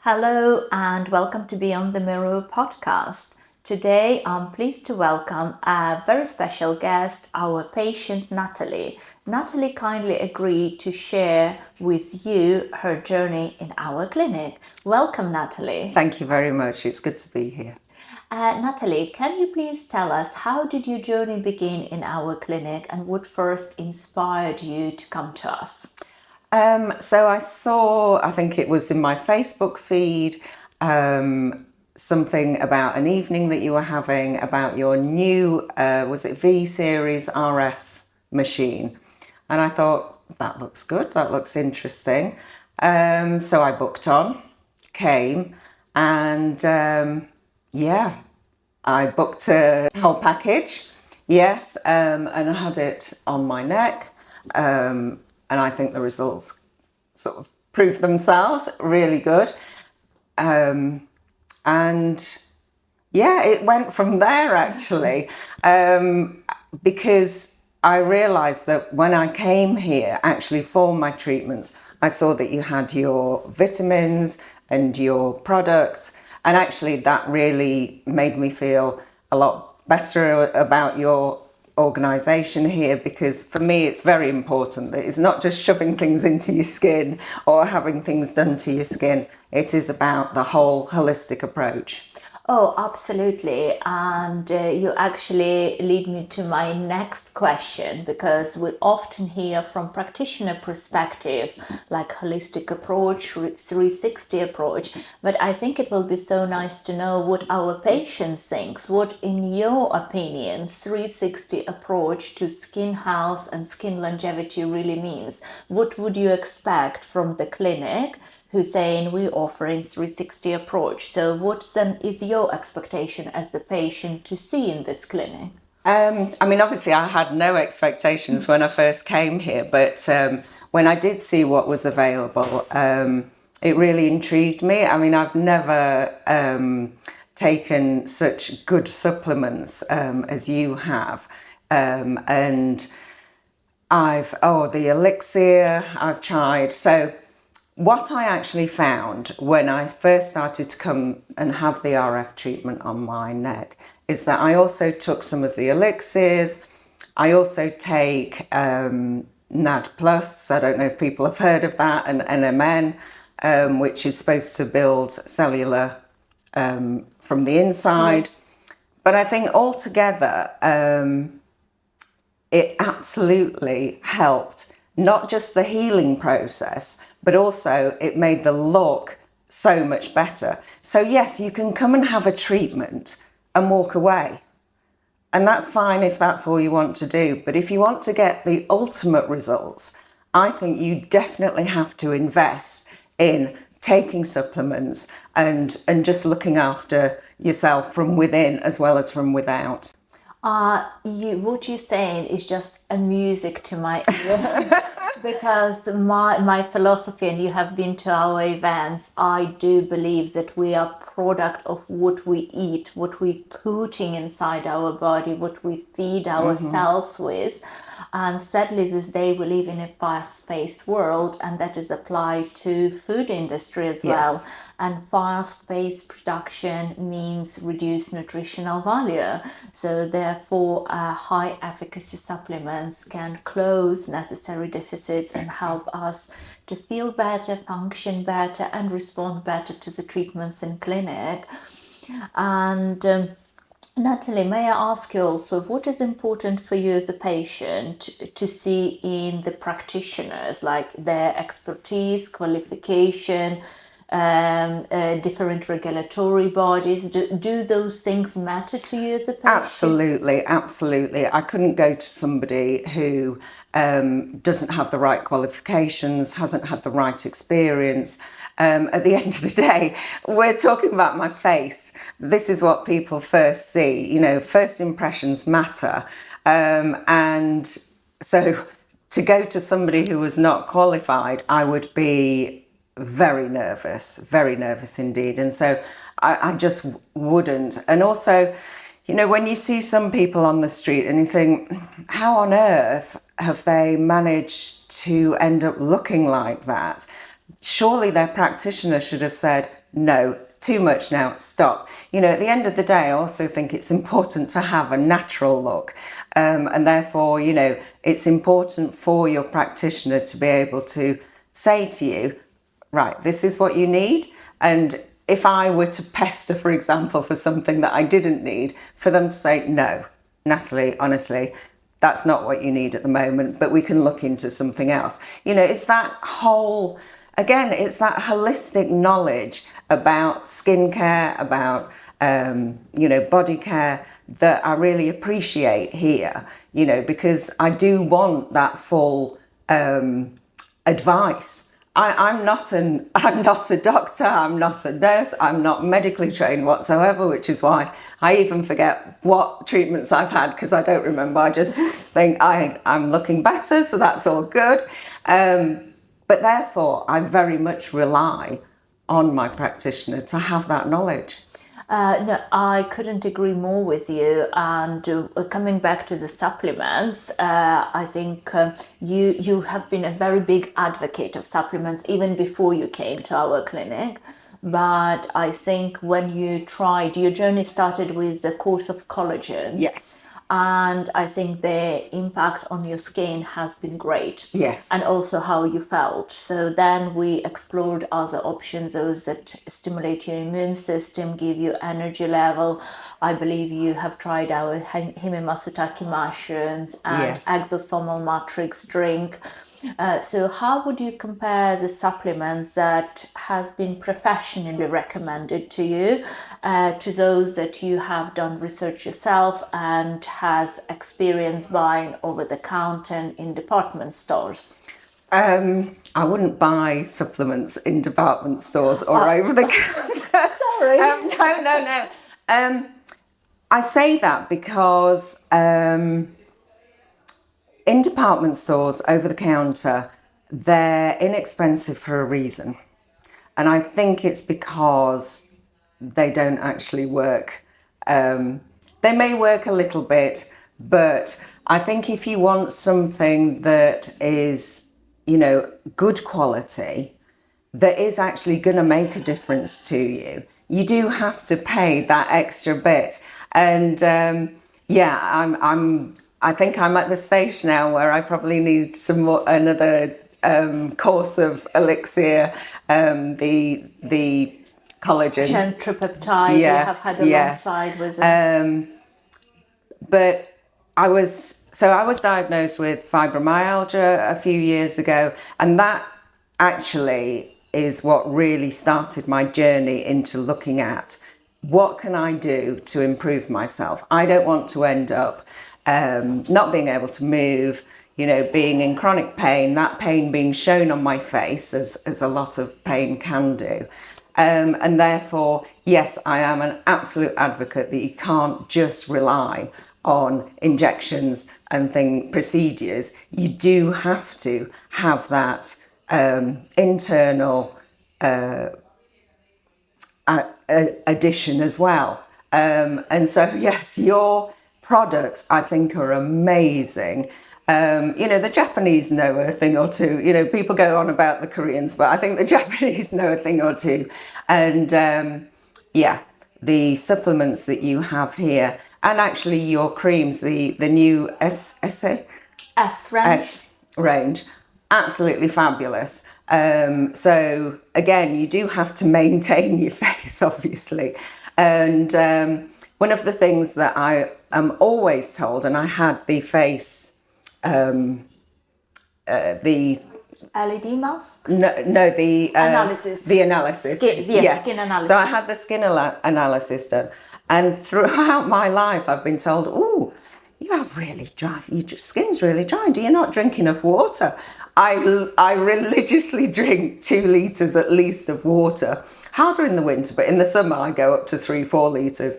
Hello and welcome to Beyond the Mirror podcast. Today I'm pleased to welcome a very special guest, our patient Natalie. Natalie kindly agreed to share with you her journey in our clinic. Welcome, Natalie. Thank you very much. It's good to be here. Natalie, can you please tell us how did your journey begin in our clinic and what first inspired you to come to us? So I saw, I think it was in my Facebook feed, something about an evening that you were having about your new, was it V series RF machine? And I thought, that looks good, that looks interesting. So I booked on, came, and I booked a whole package, yes, and I had it on my neck. And I think the results sort of proved themselves really good. And yeah, it went from there actually, because I realized that when I came here actually for my treatments, I saw that you had your vitamins and your products. And actually that really made me feel a lot better about your organisation here, because for me it's very important that it's not just shoving things into your skin or having things done to your skin. It is about the whole holistic approach. Oh, absolutely. And you actually lead me to my next question, because we often hear from practitioner perspective, like holistic approach, 360 approach. But I think it will be so nice to know what our patients thinks. What, in your opinion, 360 approach to skin health and skin longevity really means? What would you expect from the clinic who's saying we're offering 360 approach? So what then is your expectation as a patient to see in this clinic? I mean, obviously I had no expectations when I first came here, but when I did see what was available, it really intrigued me. I mean, I've never taken such good supplements as you have. And the elixir I've tried. So what I actually found when I first started to come and have the RF treatment on my neck is that I also took some of the elixirs. I also take NAD+, I don't know if people have heard of that, and NMN, which is supposed to build cellular from the inside. Yes. But I think altogether, it absolutely helped. Not just the healing process, but also it made the look so much better. So yes, you can come and have a treatment and walk away. And that's fine if that's all you want to do. But if you want to get the ultimate results, I think you definitely have to invest in taking supplements and just looking after yourself from within as well as from without. What you're saying is just a music to my ear. Because my philosophy, and you have been to our events, I do believe that we are product of what we eat, what we putting inside our body, what we feed ourselves with. And sadly, this day we live in a fast-paced world, and that is applied to food industry as well. Yes. And fast-paced production means reduced nutritional value. So therefore, high efficacy supplements can close necessary deficits and help us to feel better, function better, and respond better to the treatments in clinic. And Natalie, may I ask you also, what is important for you as a patient to see in the practitioners, like their expertise, qualification, different regulatory bodies? Do those things matter to you as a patient? Absolutely. I couldn't go to somebody who doesn't have the right qualifications, hasn't had the right experience. At the end of the day, we're talking about my face. This is what people first see. You know, first impressions matter. And so to go to somebody who was not qualified, I would be very nervous indeed. And so I just wouldn't. And also, you know, when you see some people on the street and you think, how on earth have they managed to end up looking like that? Surely their practitioner should have said, no, too much now, stop. You know, at the end of the day, I also think it's important to have a natural look. And therefore, you know, it's important for your practitioner to be able to say to you, right, this is what you need. And if I were to pester, for example, for something that I didn't need, for them to say, no, Natalie, honestly, that's not what you need at the moment, but we can look into something else. You know, it's that whole, again, it's that holistic knowledge about skincare, about, you know, body care that I really appreciate here, you know, because I do want that full advice. I'm not a doctor, I'm not a nurse, I'm not medically trained whatsoever, which is why I even forget what treatments I've had because I don't remember. I just think I'm looking better, so that's all good. But therefore, I very much rely on my practitioner to have that knowledge. No, I couldn't agree more with you. And coming back to the supplements, I think you have been a very big advocate of supplements even before you came to our clinic. But I think when you tried, your journey started with the course of collagens. Yes. And I think the impact on your skin has been great. Yes. And also how you felt. So then we explored other options, those that stimulate your immune system, give you energy level. I believe you have tried our himimasutake mushrooms and Yes. exosomal matrix drink. So how would you compare the supplements that has been professionally recommended to you to those that you have done research yourself and has experience buying over the counter in department stores? I wouldn't buy supplements in department stores or over the counter. Sorry. No. I say that because in department stores over the counter, they're inexpensive for a reason. And I think it's because they don't actually work. They may work a little bit, but I think if you want something that is, you know, good quality, that is actually going to make a difference to you, you do have to pay that extra bit. And I think I'm at the stage now where I probably need another course of elixir, the collagen. Gentripeptide you have had alongside with it. But I was diagnosed with fibromyalgia a few years ago, and that actually is what really started my journey into looking at what can I do to improve myself. I don't want to end up not being able to move, you know, being in chronic pain, that pain being shown on my face as a lot of pain can do. And therefore, yes, I am an absolute advocate that you can't just rely on injections and procedures. You do have to have that internal addition as well. And so, yes, your products, I think, are amazing. You know, the Japanese know a thing or two. You know, people go on about the Koreans, but I think the Japanese know a thing or two. And the supplements that you have here, and actually your creams, the new S range, absolutely fabulous. So again, you do have to maintain your face, obviously. And one of the things that I am always told, and I had the face, the LED mask? No, the analysis. The analysis. Yes, skin analysis. So I had the skin analysis done, and throughout my life, I've been told, "Oh, you have really dry. Your skin's really dry. Do you not drink enough water?" I religiously drink 2 liters at least of water. Harder in the winter, but in the summer I go up to 3-4 liters.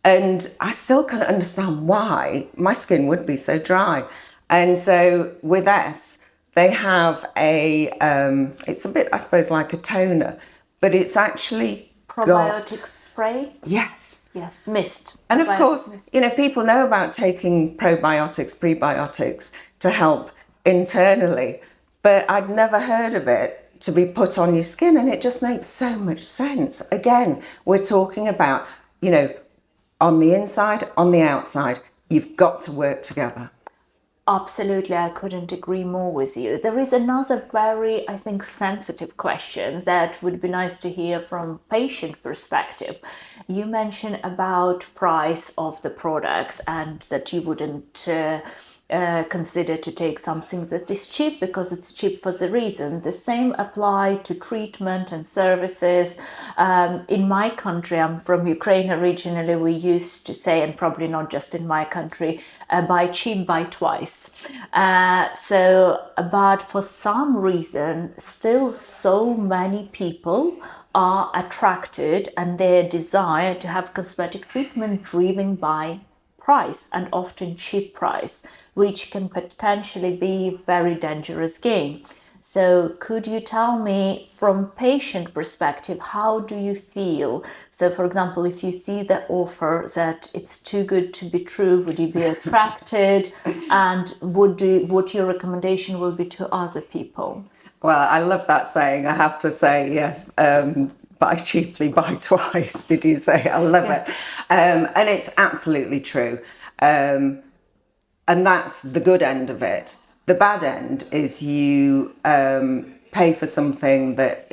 And I still can't understand why my skin would be so dry. And so with S, they have it's a bit, I suppose, like a toner, but it's actually probiotic spray? Yes. Yes, mist. And of course, you know, people know about taking probiotics, prebiotics to help internally, but I'd never heard of it to be put on your skin, and it just makes so much sense. Again, we're talking about, on the inside, on the outside, you've got to work together. Absolutely, I couldn't agree more with you. There is another very, I think, sensitive question that would be nice to hear from patient perspective. You mentioned about price of the products and that you wouldn't consider to take something that is cheap because it's cheap for the reason. The same apply to treatment and services. In my country, I'm from Ukraine originally, we used to say, and probably not just in my country, buy cheap, buy twice. But for some reason, still so many people are attracted and their desire to have cosmetic treatment driven by price, and often cheap price, which can potentially be very dangerous game. So could you tell me from patient perspective, how do you feel? So for example, if you see the offer that it's too good to be true, would you be attracted? And what your recommendation will be to other people? Well, I love that saying, I have to say, yes. Buy cheaply, buy twice, did you say? I love it. And it's absolutely true. And that's the good end of it. The bad end is you pay for something that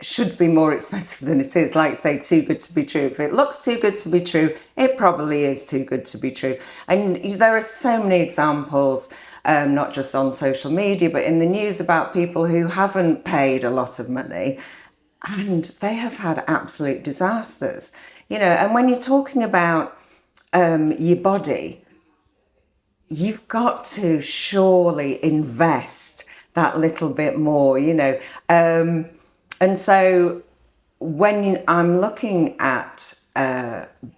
should be more expensive than it is. Like, say, too good to be true. If it looks too good to be true, it probably is too good to be true. And there are so many examples, not just on social media, but in the news, about people who haven't paid a lot of money and they have had absolute disasters. And when you're talking about your body, you've got to surely invest that little bit more, and so when I'm looking at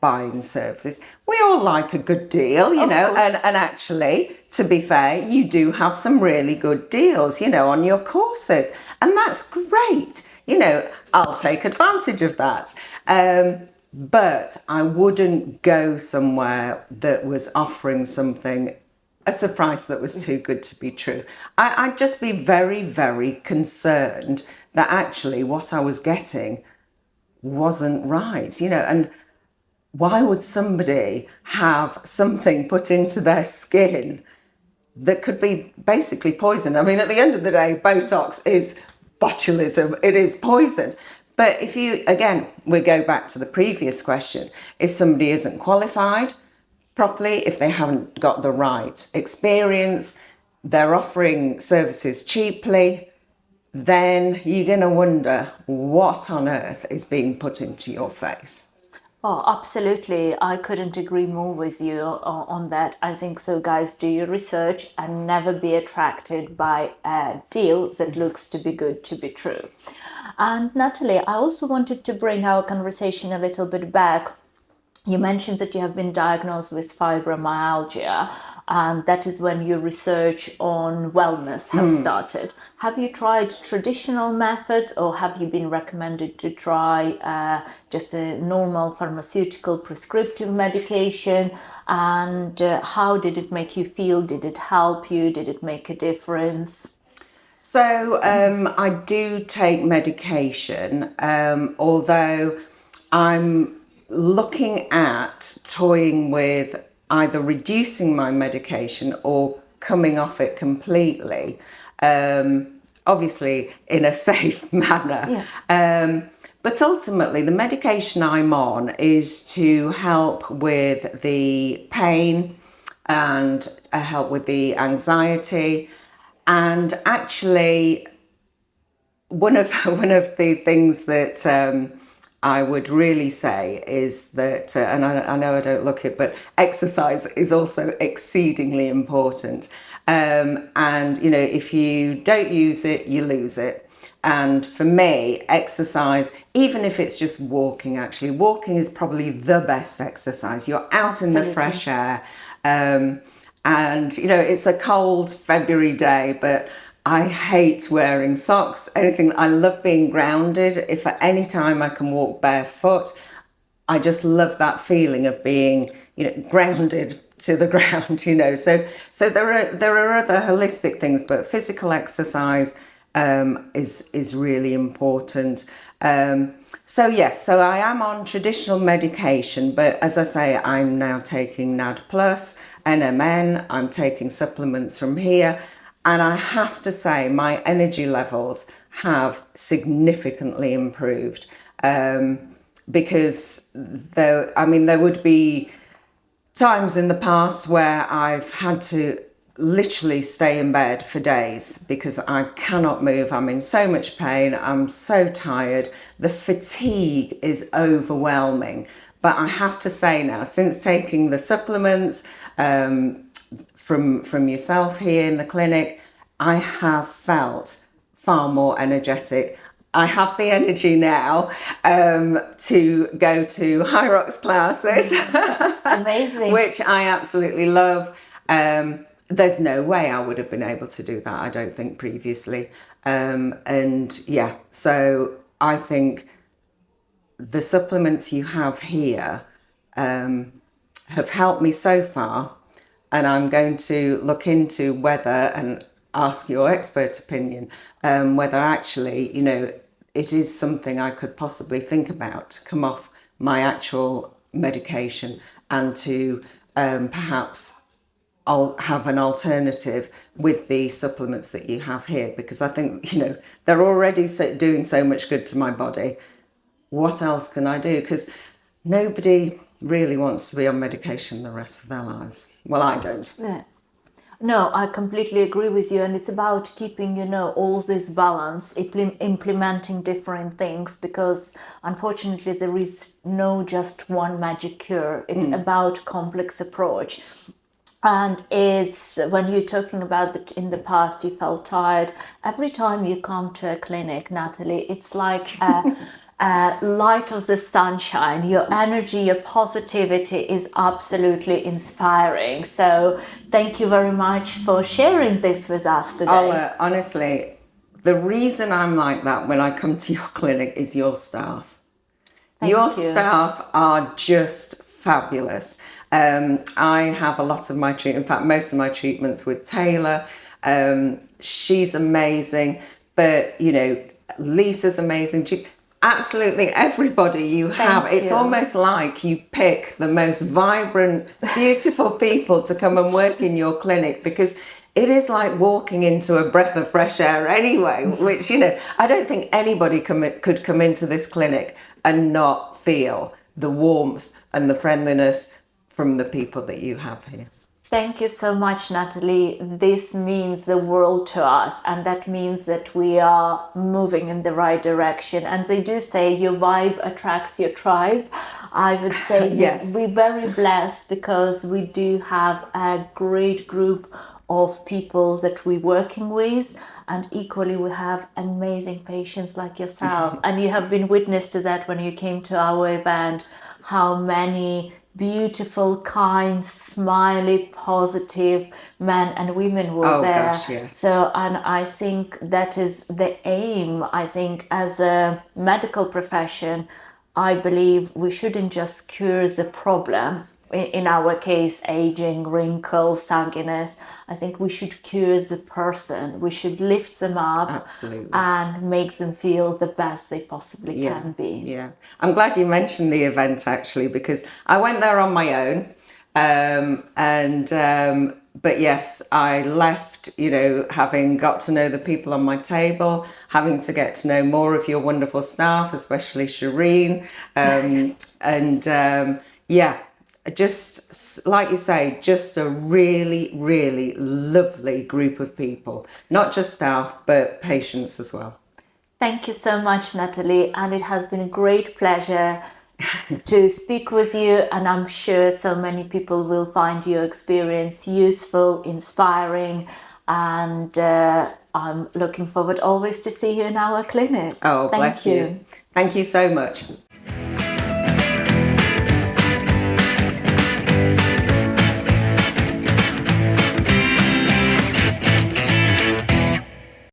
buying services, we all like a good deal, and actually, to be fair, you do have some really good deals, on your courses, and that's great. I'll take advantage of that. But I wouldn't go somewhere that was offering something at a price that was too good to be true. I'd just be very, very concerned that actually what I was getting wasn't right, and why would somebody have something put into their skin that could be basically poison? I mean, at the end of the day, Botox is botulism, it is poison. But if we go back to the previous question, if somebody isn't qualified properly, if they haven't got the right experience, they're offering services cheaply, then you're going to wonder what on earth is being put into your face. Oh, absolutely. I couldn't agree more with you on that. I think so, guys, do your research and never be attracted by a deal that looks to be good to be true. And Natalie, I also wanted to bring our conversation a little bit back. You mentioned that you have been diagnosed with fibromyalgia, and that is when your research on wellness has started. Have you tried traditional methods, or have you been recommended to try just a normal pharmaceutical prescriptive medication? And how did it make you feel? Did it help you? Did it make a difference? So I do take medication, although I'm looking at toying with either reducing my medication or coming off it completely, obviously in a safe manner. Yeah. But ultimately, the medication I'm on is to help with the pain and help with the anxiety. And actually, one of the things that I would really say is that, and I know I don't look it, but exercise is also exceedingly important. And, if you don't use it, you lose it. And for me, exercise, even if it's just walking, actually, walking is probably the best exercise. You're out in the fresh air. And, it's a cold February day, but I hate wearing socks, anything. I love being grounded. If at any time I can walk barefoot, I just love that feeling of being, grounded to the ground, So there are other holistic things, but physical exercise is really important. So yes, so I am on traditional medication, but as I say, I'm now taking NAD+, NMN, I'm taking supplements from here, and I have to say my energy levels have significantly improved. Because there would be times in the past where I've had to literally stay in bed for days because I cannot move. I'm in so much pain. I'm so tired. The fatigue is overwhelming. But I have to say now, since taking the supplements from yourself here in the clinic, I have felt far more energetic. I have the energy now to go to high rocks classes, Amazing. which I absolutely love. There's no way I would have been able to do that, I don't think, previously. And yeah, so I think the supplements you have here have helped me so far, and I'm going to look into whether, and ask your expert opinion, whether actually, it is something I could possibly think about to come off my actual medication and to perhaps I'll have an alternative with the supplements that you have here, because I think, they're already doing so much good to my body. What else can I do? Because nobody really wants to be on medication the rest of their lives. Well, I don't. Yeah. No, I completely agree with you, and it's about keeping, all this balance, implementing different things, because unfortunately there is no just one magic cure. It's about complex approach. And it's when you're talking about that in the past you felt tired. Every time you come to a clinic, Natalie, it's like a light of the sunshine. Your energy, your positivity is absolutely inspiring. So thank you very much for sharing this with us today. Ola, honestly, the reason I'm like that when I come to your clinic is your staff. Your staff are just fabulous. I have a lot of my treatment, in fact, most of my treatments with Taylor. She's amazing, but Lisa's amazing. Absolutely everybody you have. It's almost like you pick the most vibrant, beautiful people to come and work in your clinic, because it is like walking into a breath of fresh air anyway, which, I don't think anybody could come into this clinic and not feel the warmth and the friendliness from the people that you have here. Thank you so much, Natalie. This means the world to us, and that means that we are moving in the right direction. And they do say your vibe attracts your tribe. I would say yes. We're very blessed because we do have a great group of people that we're working with, and equally we have amazing patients like yourself. And you have been witness to that when you came to our event, how many beautiful, kind, smiley, positive men and women were there. Gosh, yes. So, and I think that is the aim. I think as a medical profession, I believe we shouldn't just cure the problem. In our case, aging, wrinkles, sagginess. I think we should cure the person. We should lift them up. Absolutely. And make them feel the best they possibly can be. Yeah. I'm glad you mentioned the event, actually, because I went there on my own. But yes, I left, having got to know the people on my table, having to get to know more of your wonderful staff, especially Shireen. Just like you say, just a really, really lovely group of people, not just staff, but patients as well. Thank you so much, Natalie. And it has been a great pleasure to speak with you. And I'm sure so many people will find your experience useful, inspiring. And I'm looking forward always to see you in our clinic. Oh, bless you. Thank you so much.